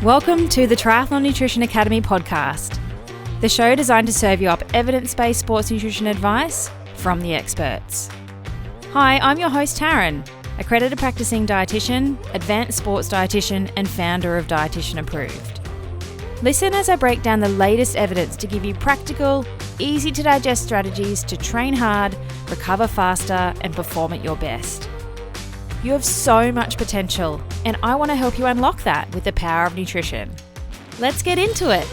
Welcome to the Triathlon Nutrition Academy podcast, the show designed to serve you up evidence-based sports nutrition advice from the experts. Hi, I'm your host Taryn, accredited practicing dietitian, advanced sports dietitian, and founder of Dietitian Approved. Listen as I break down the latest evidence to give you practical, easy to digest strategies to train hard, recover faster, and perform at your best. You have so much potential, and I want to help you unlock that with the power of nutrition. Let's get into it.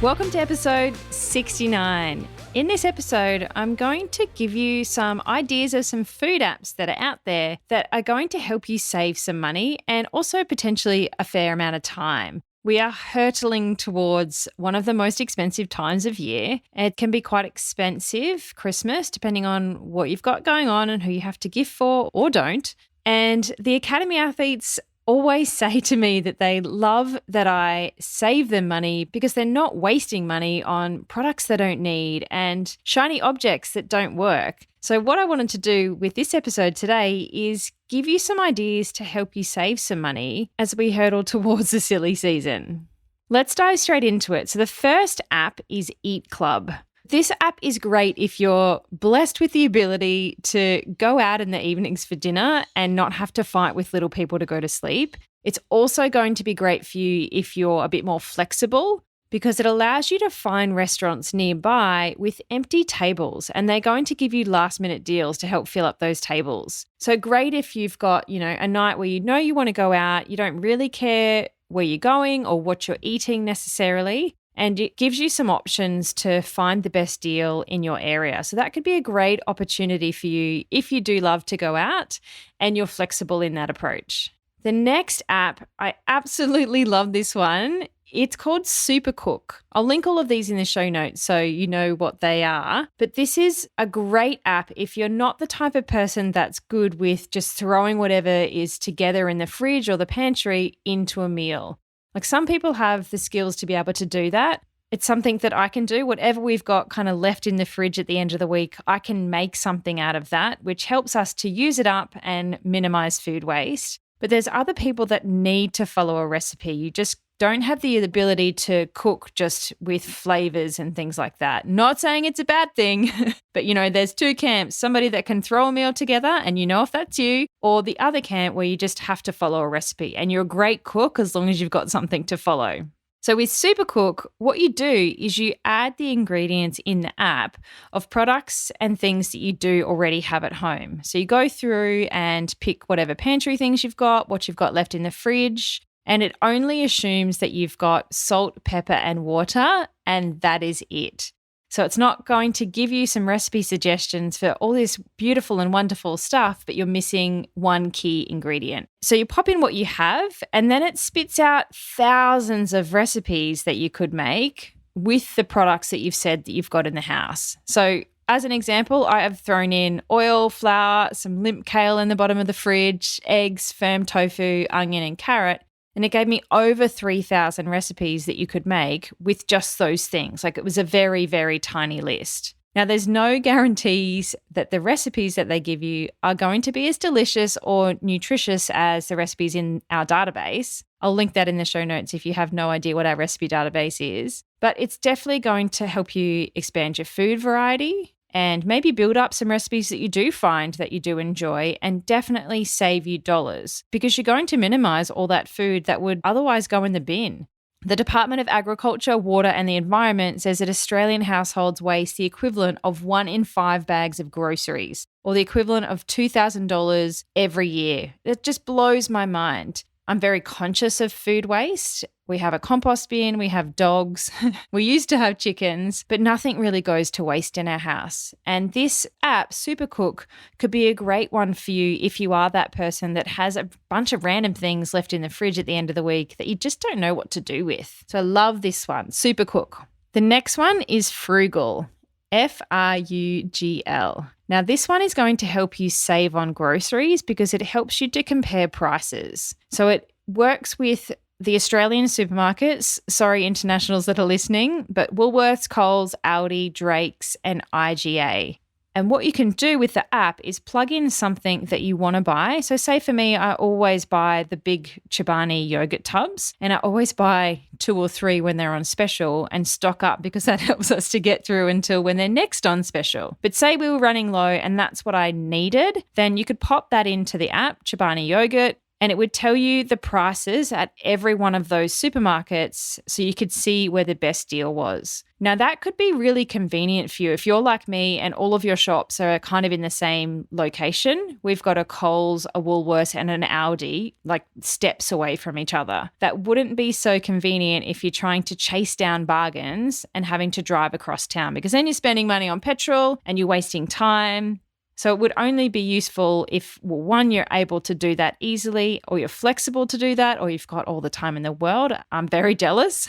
Welcome to episode 69. In this episode, I'm going to give you some ideas of some food apps that are out there that are going to help you save some money and also potentially a fair amount of time. We are hurtling towards one of the most expensive times of year. It can be quite expensive, Christmas, depending on what you've got going on and who you have to gift for or don't. And the Academy athletes always say to me that they love that I save them money because they're not wasting money on products they don't need and shiny objects that don't work. So what I wanted to do with this episode today is give you some ideas to help you save some money as we hurtle towards the silly season. Let's dive straight into it. So the first app is Eat Club. This app is great if you're blessed with the ability to go out in the evenings for dinner and not have to fight with little people to go to sleep. It's also going to be great for you if you're a bit more flexible because it allows you to find restaurants nearby with empty tables and they're going to give you last-minute deals to help fill up those tables. So great if you've got, a night where you want to go out, you don't really care where you're going or what you're eating necessarily. And it gives you some options to find the best deal in your area. So that could be a great opportunity for you if you do love to go out and you're flexible in that approach. The next app, I absolutely love this one. It's called Supercook. I'll link all of these in the show notes so you know what they are. But this is a great app if you're not the type of person that's good with just throwing whatever is together in the fridge or the pantry into a meal. Like some people have the skills to be able to do that. It's something that I can do. Whatever we've got kind of left in the fridge at the end of the week, I can make something out of that, which helps us to use it up and minimize food waste. But there's other people that need to follow a recipe. You just don't have the ability to cook just with flavors and things like that. Not saying it's a bad thing, but there's two camps, somebody that can throw a meal together and if that's you, or the other camp where you just have to follow a recipe and you're a great cook as long as you've got something to follow. So with Supercook, what you do is you add the ingredients in the app of products and things that you do already have at home. So you go through and pick whatever pantry things you've got, what you've got left in the fridge, and it only assumes that you've got salt, pepper, and water, and that is it. So it's not going to give you some recipe suggestions for all this beautiful and wonderful stuff, but you're missing one key ingredient. So you pop in what you have, and then it spits out thousands of recipes that you could make with the products that you've said that you've got in the house. So as an example, I have thrown in oil, flour, some limp kale in the bottom of the fridge, eggs, firm tofu, onion, and carrot. And it gave me over 3,000 recipes that you could make with just those things. Like it was a very, very tiny list. Now, there's no guarantees that the recipes that they give you are going to be as delicious or nutritious as the recipes in our database. I'll link that in the show notes if you have no idea what our recipe database is. But it's definitely going to help you expand your food variety and maybe build up some recipes that you do find that you do enjoy and definitely save you dollars because you're going to minimize all that food that would otherwise go in the bin. The Department of Agriculture, Water and the Environment says that Australian households waste the equivalent of 1 in 5 bags of groceries or the equivalent of $2,000 every year. It just blows my mind. I'm very conscious of food waste. We have a compost bin, we have dogs, we used to have chickens, but nothing really goes to waste in our house. And this app, Supercook, could be a great one for you if you are that person that has a bunch of random things left in the fridge at the end of the week that you just don't know what to do with. So I love this one, Supercook. The next one is Frugal, Frugl. Now, this one is going to help you save on groceries because it helps you to compare prices. So it works with the Australian supermarkets, sorry internationals that are listening, but Woolworths, Coles, Aldi, Drake's and IGA. And what you can do with the app is plug in something that you want to buy. So say for me, I always buy the big Chobani yogurt tubs, and I always buy 2 or 3 when they're on special and stock up because that helps us to get through until when they're next on special. But say we were running low and that's what I needed, then you could pop that into the app, Chobani yogurt, and it would tell you the prices at every one of those supermarkets so you could see where the best deal was. Now, that could be really convenient for you if you're like me and all of your shops are kind of in the same location. We've got a Coles, a Woolworths, and an Aldi, like steps away from each other. That wouldn't be so convenient if you're trying to chase down bargains and having to drive across town, because then you're spending money on petrol and you're wasting time. So it would only be useful if, well, one, you're able to do that easily, or you're flexible to do that, or you've got all the time in the world. I'm very jealous.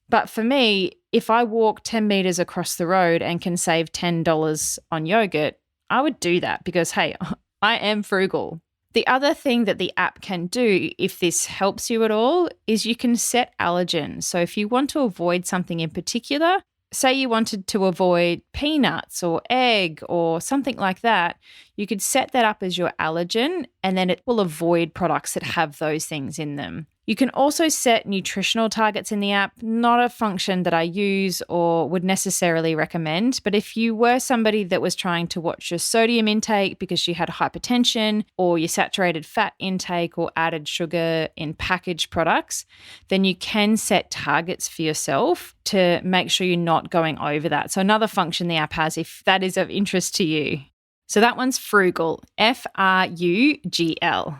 But for me, if I walk 10 meters across the road and can save $10 on yogurt, I would do that because, hey, I am frugal. The other thing that the app can do, if this helps you at all, is you can set allergens. So if you want to avoid something in particular, say you wanted to avoid peanuts or egg or something like that, you could set that up as your allergen, and then it will avoid products that have those things in them. You can also set nutritional targets in the app, not a function that I use or would necessarily recommend, but if you were somebody that was trying to watch your sodium intake because you had hypertension, or your saturated fat intake or added sugar in packaged products, then you can set targets for yourself to make sure you're not going over that. So another function the app has, if that is of interest to you. So that one's Frugal, Frugl.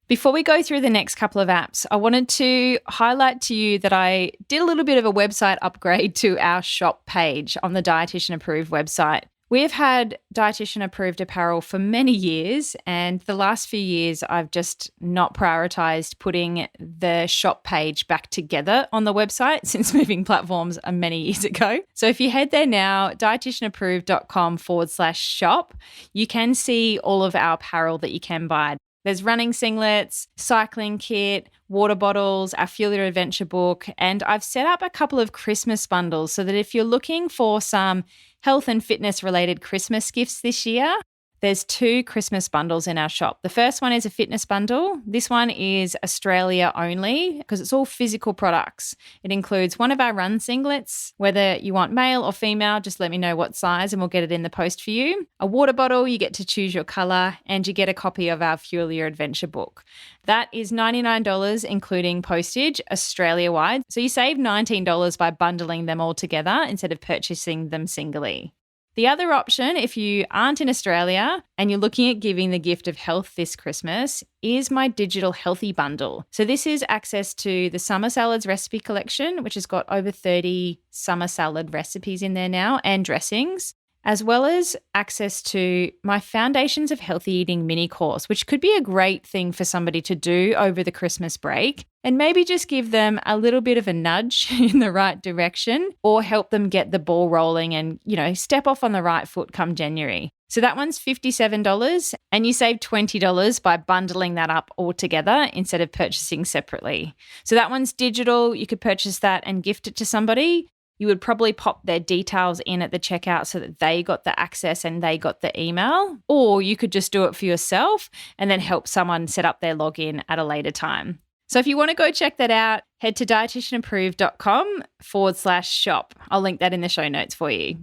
Before we go through the next couple of apps, I wanted to highlight to you that I did a little bit of a website upgrade to our shop page on the Dietitian Approved website. We have had Dietitian Approved apparel for many years, and the last few years I've just not prioritized putting the shop page back together on the website since moving platforms many years ago. So if you head there now, dietitianapproved.com/shop, you can see all of our apparel that you can buy. There's running singlets, cycling kit, water bottles, our Fuel Your Adventure book, and I've set up a couple of Christmas bundles so that if you're looking for some health and fitness related Christmas gifts this year, there's 2 Christmas bundles in our shop. The first one is a fitness bundle. This one is Australia only because it's all physical products. It includes one of our run singlets. Whether you want male or female, just let me know what size and we'll get it in the post for you. A water bottle, you get to choose your color, and you get a copy of our Fuel Your Adventure book. That is $99, including postage, Australia-wide. So you save $19 by bundling them all together instead of purchasing them singly. The other option, if you aren't in Australia and you're looking at giving the gift of health this Christmas, is my digital healthy bundle. So this is access to the summer salads recipe collection, which has got over 30 summer salad recipes in there now, and dressings, as well as access to my Foundations of Healthy Eating mini course, which could be a great thing for somebody to do over the Christmas break and maybe just give them a little bit of a nudge in the right direction, or help them get the ball rolling and, step off on the right foot come January. So that one's $57, and you save $20 by bundling that up all together instead of purchasing separately. So that one's digital. You could purchase that and gift it to somebody. You would probably pop their details in at the checkout so that they got the access and they got the email, or you could just do it for yourself and then help someone set up their login at a later time. So if you want to go check that out, head to dietitianapproved.com/shop. I'll link that in the show notes for you.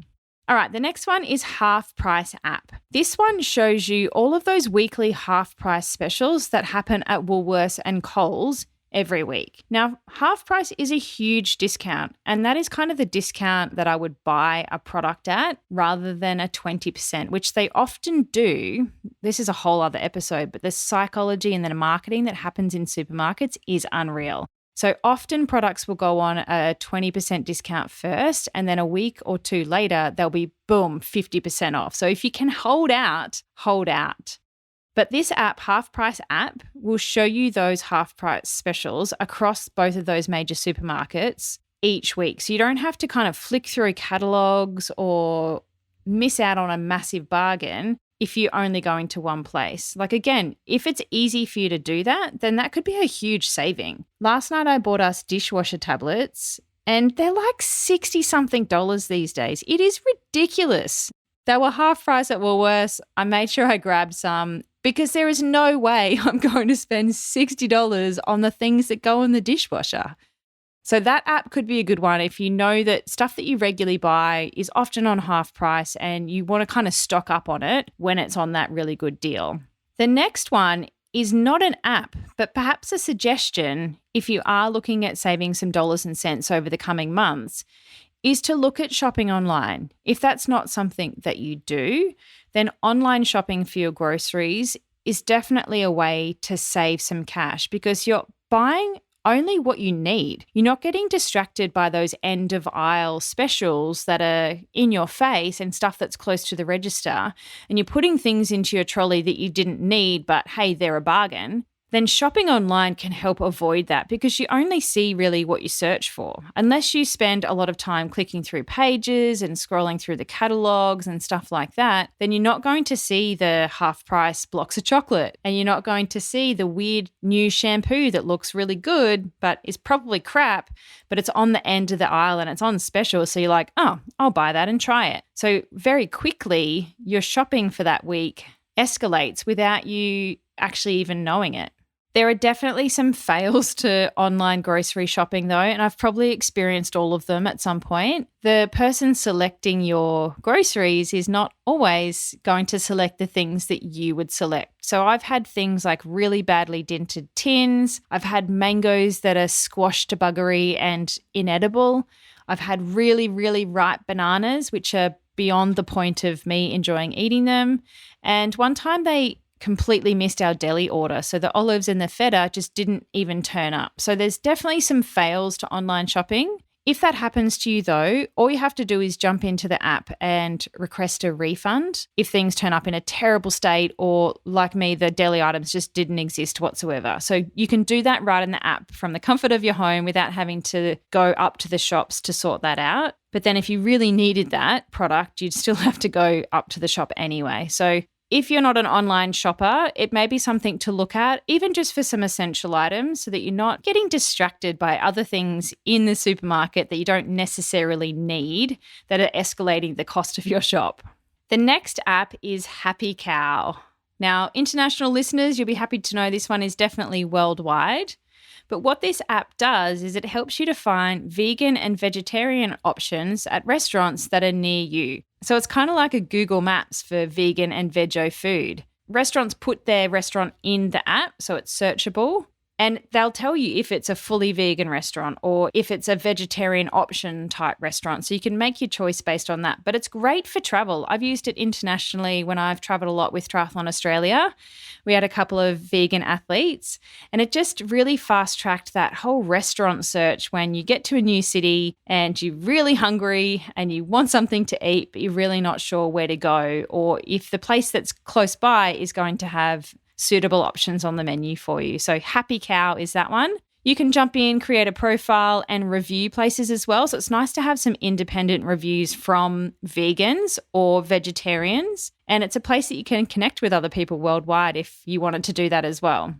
All right, the next one is Half Price app. This one shows you all of those weekly half price specials that happen at Woolworths and Coles every week. Now, half price is a huge discount, and that is kind of the discount that I would buy a product at rather than a 20%, which they often do. This is a whole other episode, but the psychology and the marketing that happens in supermarkets is unreal. So often products will go on a 20% discount first, and then a week or 2 later, they'll be boom, 50% off. So if you can hold out, hold out. But this app, Half Price app, will show you those half price specials across both of those major supermarkets each week. So you don't have to kind of flick through catalogs or miss out on a massive bargain if you're only going to one place. Like, again, if it's easy for you to do that, then that could be a huge saving. Last night I bought us dishwasher tablets, and they're like $60-something these days. It is ridiculous. They were half price at Woolworths. I made sure I grabbed some because there is no way I'm going to spend $60 on the things that go in the dishwasher. So that app could be a good one if you know that stuff that you regularly buy is often on half price and you want to kind of stock up on it when it's on that really good deal. The next one is not an app, but perhaps a suggestion if you are looking at saving some dollars and cents over the coming months, is to look at shopping online. If that's not something that you do, then online shopping for your groceries is definitely a way to save some cash because you're buying only what you need. You're not getting distracted by those end of aisle specials that are in your face and stuff that's close to the register, and you're putting things into your trolley that you didn't need, but hey, they're a bargain. Then shopping online can help avoid that because you only see really what you search for. Unless you spend a lot of time clicking through pages and scrolling through the catalogs and stuff like that, then you're not going to see the half price blocks of chocolate and you're not going to see the weird new shampoo that looks really good but is probably crap, but it's on the end of the aisle and it's on special. So you're like, oh, I'll buy that and try it. So very quickly, your shopping for that week escalates without you actually even knowing it. There are definitely some fails to online grocery shopping though, and I've probably experienced all of them at some point. The person selecting your groceries is not always going to select the things that you would select. So I've had things like really badly dented tins. I've had mangoes that are squashed to buggery and inedible. I've had really, really ripe bananas, which are beyond the point of me enjoying eating them. And one time they completely missed our deli order. So the olives and the feta just didn't even turn up. So there's definitely some fails to online shopping. If that happens to you though, all you have to do is jump into the app and request a refund if things turn up in a terrible state or like me, the deli items just didn't exist whatsoever. So you can do that right in the app from the comfort of your home without having to go up to the shops to sort that out. But then if you really needed that product, you'd still have to go up to the shop anyway. So if you're not an online shopper, it may be something to look at, even just for some essential items so that you're not getting distracted by other things in the supermarket that you don't necessarily need that are escalating the cost of your shop. The next app is Happy Cow. Now, international listeners, you'll be happy to know this one is definitely worldwide. But what this app does is it helps you to find vegan and vegetarian options at restaurants that are near you. So it's kind of like a Google Maps for vegan and veggie food. Restaurants put their restaurant in the app, so it's searchable. And they'll tell you if it's a fully vegan restaurant or if it's a vegetarian option type restaurant. So you can make your choice based on that. But it's great for travel. I've used it internationally when I've traveled a lot with Triathlon Australia. We had a couple of vegan athletes and it just really fast tracked that whole restaurant search when you get to a new city and you're really hungry and you want something to eat, but you're really not sure where to go, or if the place that's close by is going to have suitable options on the menu for you. So Happy Cow is that one. You can jump in, create a profile and review places as well. So it's nice to have some independent reviews from vegans or vegetarians. And it's a place that you can connect with other people worldwide if you wanted to do that as well.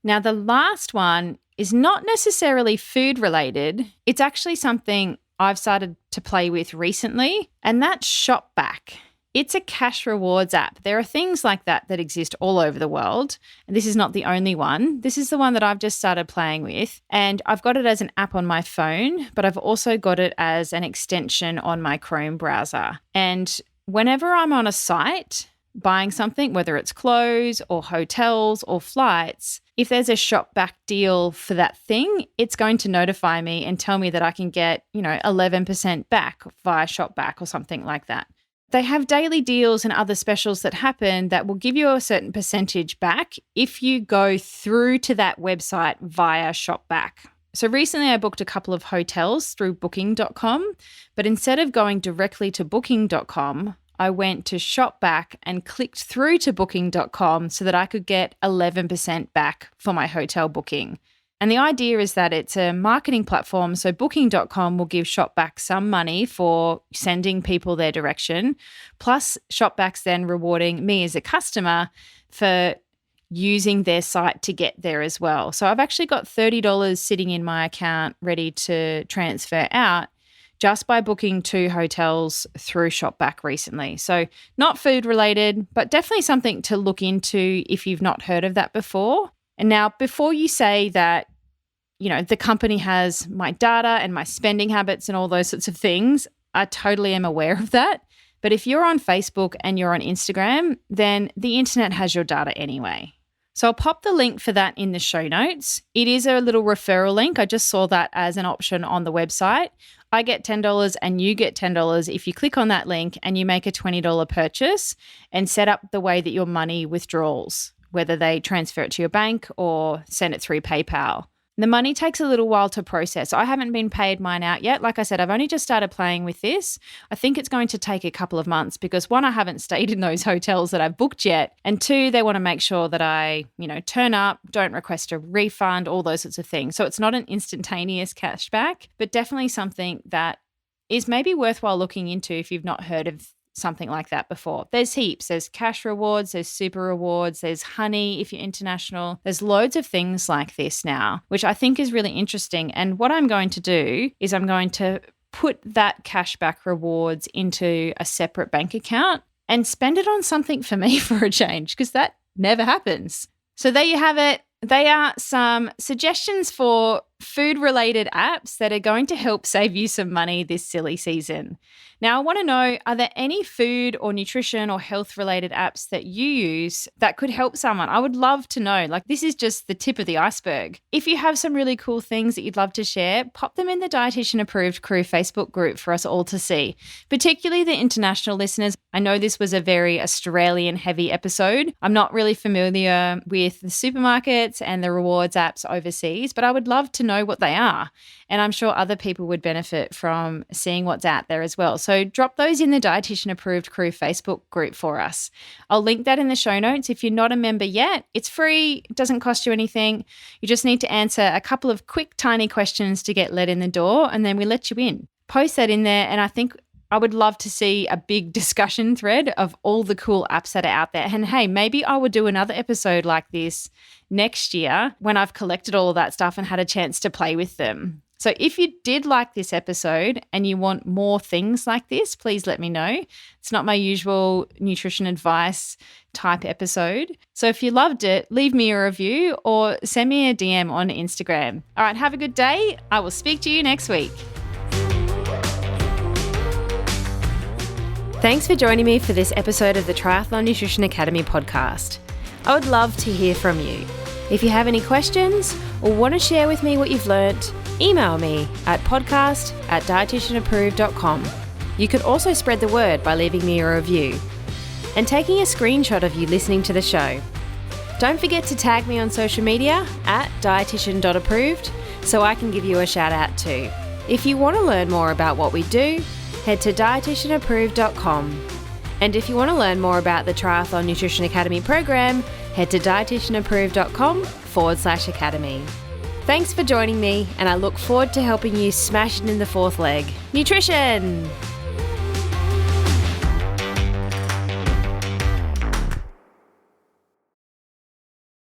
Now, the last one is not necessarily food related. It's actually something I've started to play with recently, and that's ShopBack. It's a cash rewards app. There are things like that that exist all over the world. And this is not the only one. This is the one that I've just started playing with. And I've got it as an app on my phone, but I've also got it as an extension on my Chrome browser. And whenever I'm on a site buying something, whether it's clothes or hotels or flights, if there's a ShopBack deal for that thing, it's going to notify me and tell me that I can get, 11% back via ShopBack or something like that. They have daily deals and other specials that happen that will give you a certain percentage back if you go through to that website via ShopBack. So recently I booked a couple of hotels through booking.com, but instead of going directly to booking.com, I went to ShopBack and clicked through to booking.com so that I could get 11% back for my hotel booking. And the idea is that it's a marketing platform, so booking.com will give ShopBack some money for sending people their direction, plus ShopBack's then rewarding me as a customer for using their site to get there as well. So I've actually got $30 sitting in my account ready to transfer out just by booking 2 hotels through Shopback recently. So not food related, but definitely something to look into if you've not heard of that before. And now, before you say that, the company has my data and my spending habits and all those sorts of things, I totally am aware of that. But if you're on Facebook and you're on Instagram, then the internet has your data anyway. So I'll pop the link for that in the show notes. It is a little referral link. I just saw that as an option on the website. I get $10 and you get $10 if you click on that link and you make a $20 purchase and set up the way that your money withdrawals, whether they transfer it to your bank or send it through PayPal. The money takes a little while to process. I haven't been paid mine out yet. Like I said, I've only just started playing with this. I think it's going to take a couple of months because 1, I haven't stayed in those hotels that I've booked yet. And 2, they want to make sure that I, turn up, don't request a refund, all those sorts of things. So it's not an instantaneous cashback, but definitely something that is maybe worthwhile looking into if you've not heard of something like that before. There's heaps. There's cash rewards, there's super rewards, there's honey if you're international. There's loads of things like this now, which I think is really interesting. And what I'm going to do is I'm going to put that cashback rewards into a separate bank account and spend it on something for me for a change, because that never happens. So there you have it. They are some suggestions for food-related apps that are going to help save you some money this silly season. Now, I want to know, are there any food or nutrition or health-related apps that you use that could help someone? I would love to know. This is just the tip of the iceberg. If you have some really cool things that you'd love to share, pop them in the Dietitian Approved Crew Facebook group for us all to see, particularly the international listeners. I know this was a very Australian-heavy episode. I'm not really familiar with the supermarkets and the rewards apps overseas, but I would love to know what they are. And I'm sure other people would benefit from seeing what's out there as well. So drop those in the Dietitian Approved Crew Facebook group for us. I'll link that in the show notes. If you're not a member yet, it's free. It doesn't cost you anything. You just need to answer a couple of quick, tiny questions to get let in the door, and then we let you in. Post that in there, and I think I would love to see a big discussion thread of all the cool apps that are out there. And hey, maybe I would do another episode like this next year when I've collected all of that stuff and had a chance to play with them. So if you did like this episode and you want more things like this, please let me know. It's not my usual nutrition advice type episode. So if you loved it, leave me a review or send me a DM on Instagram. All right, have a good day. I will speak to you next week. Thanks for joining me for this episode of the Triathlon Nutrition Academy podcast. I would love to hear from you. If you have any questions or want to share with me what you've learnt, email me at podcast@dietitianapproved.com. You could also spread the word by leaving me a review and taking a screenshot of you listening to the show. Don't forget to tag me on social media at dietitian.approved so I can give you a shout out too. If you want to learn more about what we do, head to dietitianapproved.com. And if you want to learn more about the Triathlon Nutrition Academy program, head to dietitianapproved.com/academy. Thanks for joining me, and I look forward to helping you smash it in the 4th leg. Nutrition!